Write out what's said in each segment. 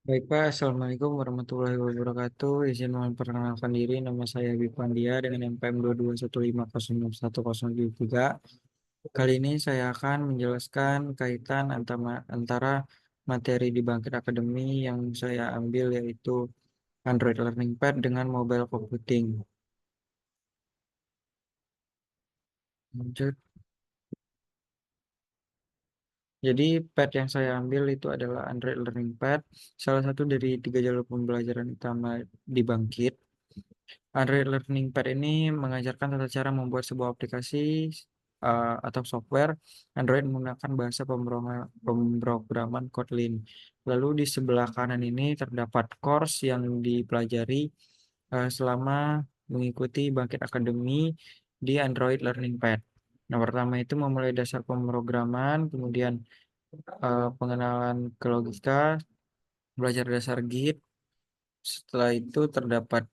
Baik Pak, Assalamualaikum warahmatullahi wabarakatuh. Izin memperkenalkan diri, nama saya Bipandia dengan NPM 221506103. Kali ini saya akan menjelaskan kaitan antara materi di Bangkit Akademi yang saya ambil yaitu Android Learning Pad dengan mobile computing. Lanjut. Jadi pad yang saya ambil itu adalah Android Learning Pad, salah satu dari 3 jalur pembelajaran utama di Bangkit. Android Learning Pad ini mengajarkan tata cara membuat sebuah aplikasi atau software Android menggunakan bahasa pemrograman Kotlin. Lalu di sebelah kanan ini terdapat course yang dipelajari selama mengikuti Bangkit Academy di Android Learning Pad. Nah, pertama itu memulai dasar pemrograman, kemudian pengenalan ke logika, belajar dasar Git. Setelah itu terdapat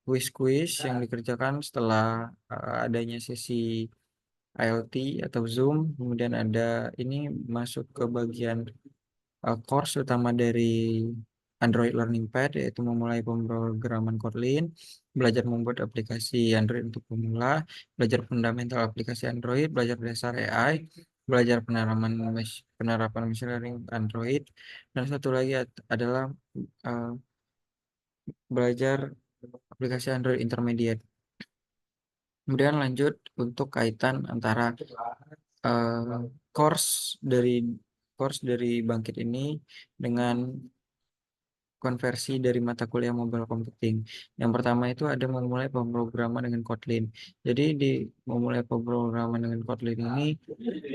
kuis-kuis yang dikerjakan setelah adanya sesi IoT atau Zoom. Kemudian ada ini masuk ke bagian course utama dari Android Learning Pad, yaitu memulai pemrograman Kotlin, belajar membuat aplikasi Android untuk pemula, belajar fundamental aplikasi Android, belajar dasar AI, belajar penerapan machine learning Android, dan satu lagi adalah uh, belajar aplikasi Android intermediate. Kemudian lanjut untuk kaitan antara eh, course dari course dari Bangkit ini dengan konversi dari mata kuliah mobile computing. Yang pertama itu ada memulai pemrograman dengan Kotlin. Jadi di memulai pemrograman dengan Kotlin ini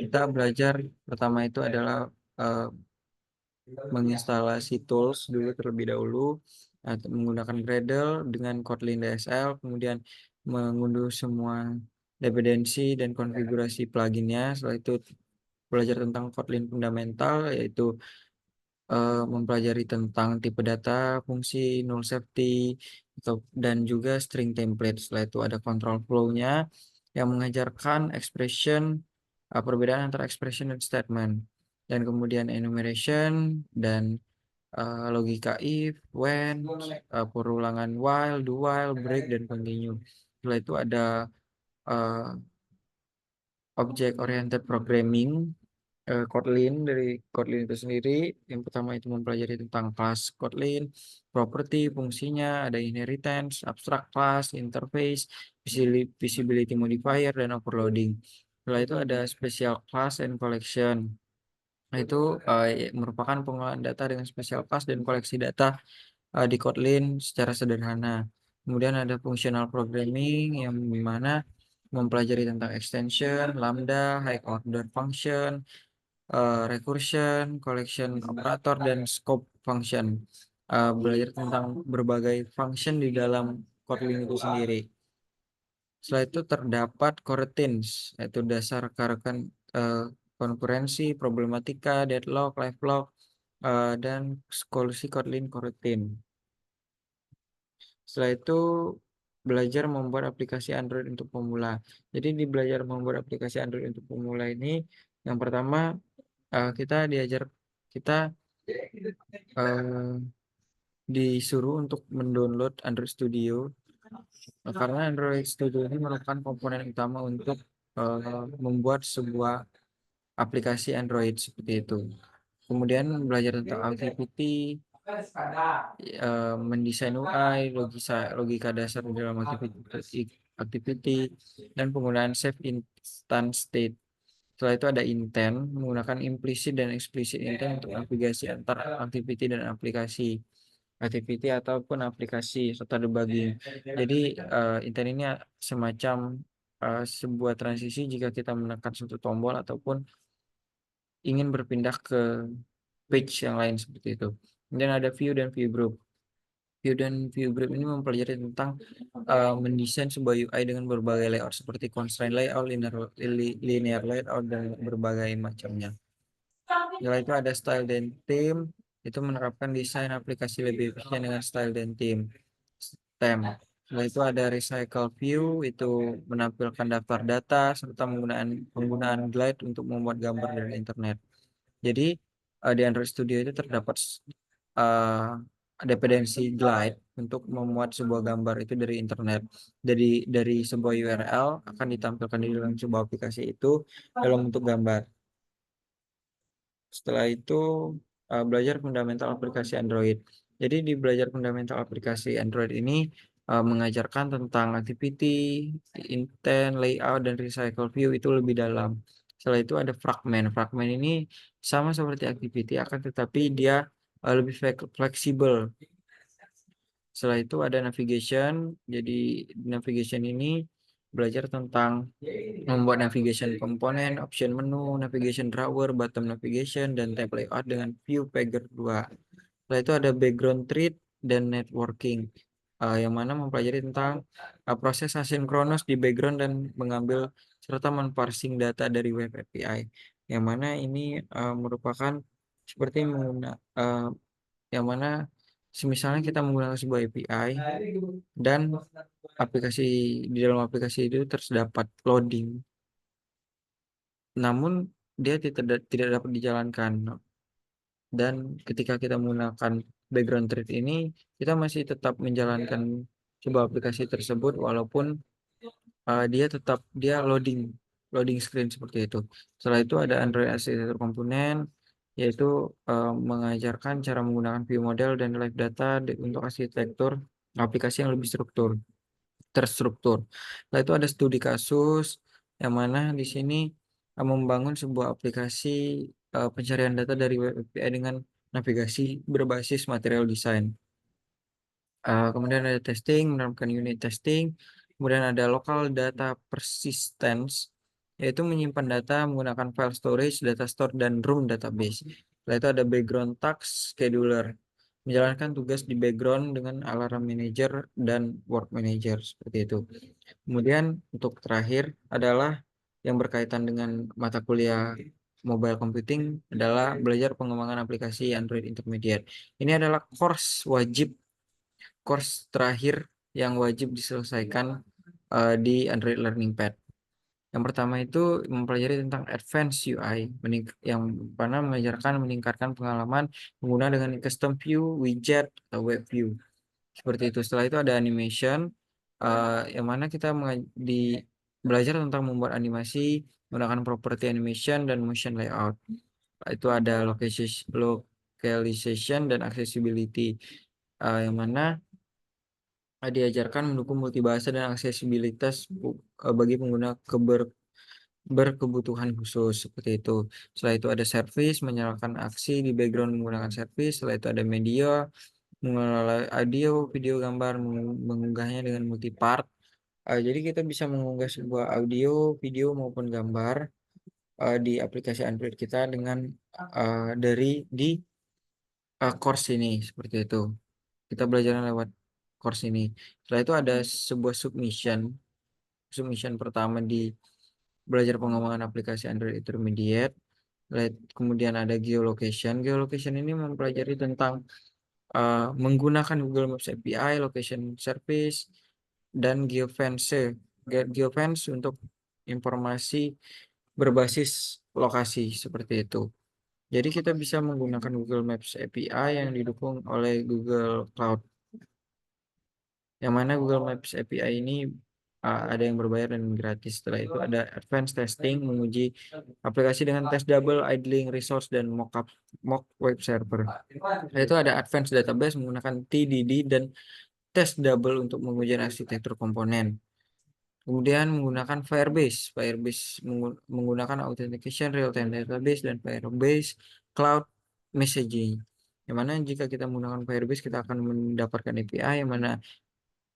kita belajar pertama itu adalah eh, menginstalasi tools dulu terlebih dahulu atau menggunakan Gradle dengan Kotlin DSL, kemudian mengunduh semua dependensi dan konfigurasi pluginnya. Setelah itu belajar tentang Kotlin fundamental, yaitu mempelajari tentang tipe data, fungsi, null safety, dan juga string template. Setelah itu ada control flow-nya yang mengajarkan expression, perbedaan antara expression dan statement. Dan kemudian enumeration dan logika if, when, perulangan while, do while, break, dan continue. Setelah itu ada uh, object oriented programming, Kotlin dari Kotlin itu sendiri. Yang pertama itu mempelajari tentang class Kotlin, property, fungsinya, ada inheritance, abstract class, interface, visibility modifier, dan overloading. Setelah itu ada special class and collection. Nah, itu merupakan pengolahan data dengan special class dan koleksi data di Kotlin secara sederhana. Kemudian ada functional programming yang dimana mempelajari tentang extension, lambda, high order function, recursion, collection operator, dan scope function. Belajar tentang berbagai function di dalam Kotlin itu sendiri. Setelah itu terdapat coroutines, yaitu dasar karekan eh, konkurensi, problematika, deadlock, live lock, dan solusi Kotlin coroutine. Setelah itu belajar membuat aplikasi Android untuk pemula. Jadi di belajar membuat aplikasi Android untuk pemula ini, yang pertama kita eh, disuruh untuk mendownload Android Studio. Karena Android Studio ini merupakan komponen utama untuk membuat sebuah aplikasi Android seperti itu. Kemudian belajar tentang Activity, mendesain UI, logika dasar di dalam activity, dan penggunaan save instance state. Setelah itu ada intent, menggunakan implicit dan explicit intent untuk navigasi antar activity dan activity ataupun aplikasi serta debugging. Jadi intent ini semacam sebuah transisi jika kita menekan suatu tombol ataupun ingin berpindah ke page yang lain seperti itu. Kemudian ada view dan view group. View dan view group ini mempelajari tentang mendesain sebuah UI dengan berbagai layout seperti constraint layout, linear layout, dan berbagai macamnya. Setelah itu ada style dan theme, itu menerapkan desain aplikasi lebih efisien dengan style dan theme. Setelah itu ada recycle view, itu menampilkan daftar data serta penggunaan glide untuk membuat gambar dari internet. Jadi di Android Studio itu terdapat uh, dependensi glide untuk memuat sebuah gambar itu dari internet. Dari sebuah URL akan ditampilkan di dalam sebuah aplikasi itu dalam bentuk gambar. Setelah itu belajar fundamental aplikasi Android. Jadi di belajar fundamental aplikasi Android ini mengajarkan tentang activity, intent, layout, dan recycle view itu lebih dalam. Setelah itu ada fragment. Fragment ini sama seperti activity, akan tetapi dia lebih fleksibel. Setelah itu ada navigation. Jadi navigation ini belajar tentang membuat navigation komponen, option menu, navigation drawer, bottom navigation, dan tab layout dengan view pager 2. Setelah itu ada background treat dan networking, yang mana mempelajari tentang proses asinkronus di background dan mengambil serta men-parsing data dari web API, yang mana ini merupakan seperti yang mana misalnya kita menggunakan sebuah API dan aplikasi di dalam aplikasi itu terdapat loading, namun dia tidak dapat dijalankan. Dan ketika kita menggunakan background thread ini, kita masih tetap menjalankan sebuah aplikasi tersebut walaupun dia loading loading screen seperti itu. Setelah itu ada Android Architecture Component, yaitu mengajarkan cara menggunakan view model dan live data untuk arsitektur aplikasi yang lebih terstruktur. Setelah itu ada studi kasus, yang mana di sini membangun sebuah aplikasi pencarian data dari web API dengan navigasi berbasis material design. Kemudian ada testing, menerapkan unit testing. Kemudian ada local data persistence, yaitu menyimpan data menggunakan file storage, data store, dan room database. Setelah itu ada background task scheduler, menjalankan tugas di background dengan alarm manager dan work manager, seperti itu. Kemudian untuk terakhir adalah yang berkaitan dengan mata kuliah mobile computing adalah belajar pengembangan aplikasi Android Intermediate. Ini adalah course terakhir yang wajib diselesaikan di Android Learning Pad. Yang pertama itu mempelajari tentang Advanced UI, yang mana mengajarkan meningkatkan pengalaman pengguna dengan custom view, widget, atau web view. Seperti itu. Setelah itu ada animation, yang mana kita belajar tentang membuat animasi menggunakan property animation dan motion layout. Itu ada localization dan accessibility, yang mana diajarkan mendukung multibahasa dan aksesibilitas bagi pengguna berkebutuhan khusus, seperti itu. Setelah itu ada service, menyalakan aksi di background menggunakan service. Setelah itu ada media, mengelola audio, video, gambar, mengunggahnya dengan multipart. Jadi kita bisa mengunggah sebuah audio, video maupun gambar di aplikasi Android kita dengan di course ini, seperti itu. Kita belajar lewat course ini. Setelah itu ada sebuah submission. Submission pertama di belajar pengembangan aplikasi Android Intermediate. Kemudian ada geolocation. Geolocation ini mempelajari tentang menggunakan Google Maps API, location service, dan geofence. Geofence untuk informasi berbasis lokasi, seperti itu. Jadi kita bisa menggunakan Google Maps API yang didukung oleh Google Cloud. Yang mana Google Maps API ini ada yang berbayar dan gratis. Setelah itu ada advanced testing, menguji aplikasi dengan tes double, idling resource, dan mock web server. Setelah itu ada advanced database menggunakan TDD dan tes double untuk menguji arsitektur komponen. Kemudian menggunakan Firebase. Menggunakan authentication, real-time database, dan Firebase Cloud Messaging. Yang mana jika kita menggunakan Firebase, kita akan mendapatkan API, yang mana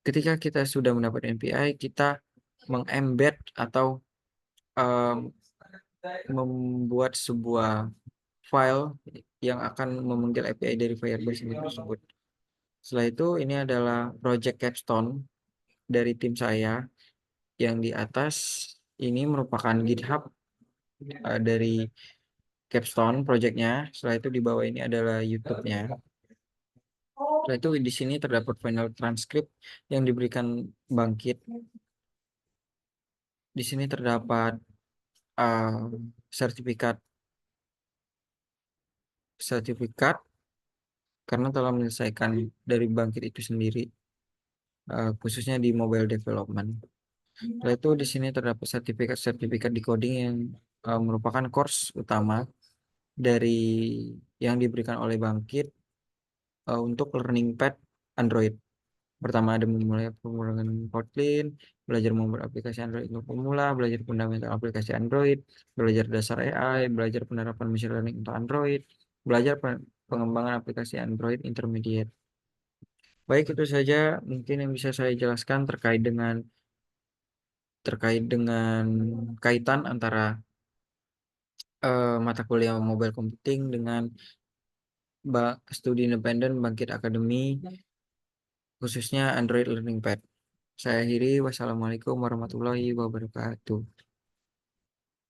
ketika kita sudah mendapat API, kita mengembed atau um, membuat sebuah file yang akan memanggil API dari Firebase ini tersebut. Setelah itu, ini adalah project capstone dari tim saya. Yang di atas ini merupakan GitHub dari capstone projectnya. Setelah itu di bawah ini adalah YouTube-nya. Setelah itu di sini terdapat final transcript yang diberikan Bangkit. Di sini terdapat sertifikat sertifikat karena telah menyelesaikan dari Bangkit itu sendiri, khususnya di mobile development. Setelah itu di sini terdapat sertifikat-sertifikat di coding yang merupakan course utama dari yang diberikan oleh Bangkit untuk learning pad Android. Pertama ada memulai pemrograman Kotlin, belajar membuat aplikasi Android untuk pemula, belajar fundamental aplikasi Android, belajar dasar AI, belajar penerapan machine learning untuk Android, belajar pengembangan aplikasi Android intermediate. Baik, itu saja mungkin yang bisa saya jelaskan terkait dengan kaitan antara mata kuliah mobile computing dengan studi independen Bangkit Academy, khususnya Android Learning Pad. Saya akhiri, wassalamualaikum warahmatullahi wabarakatuh.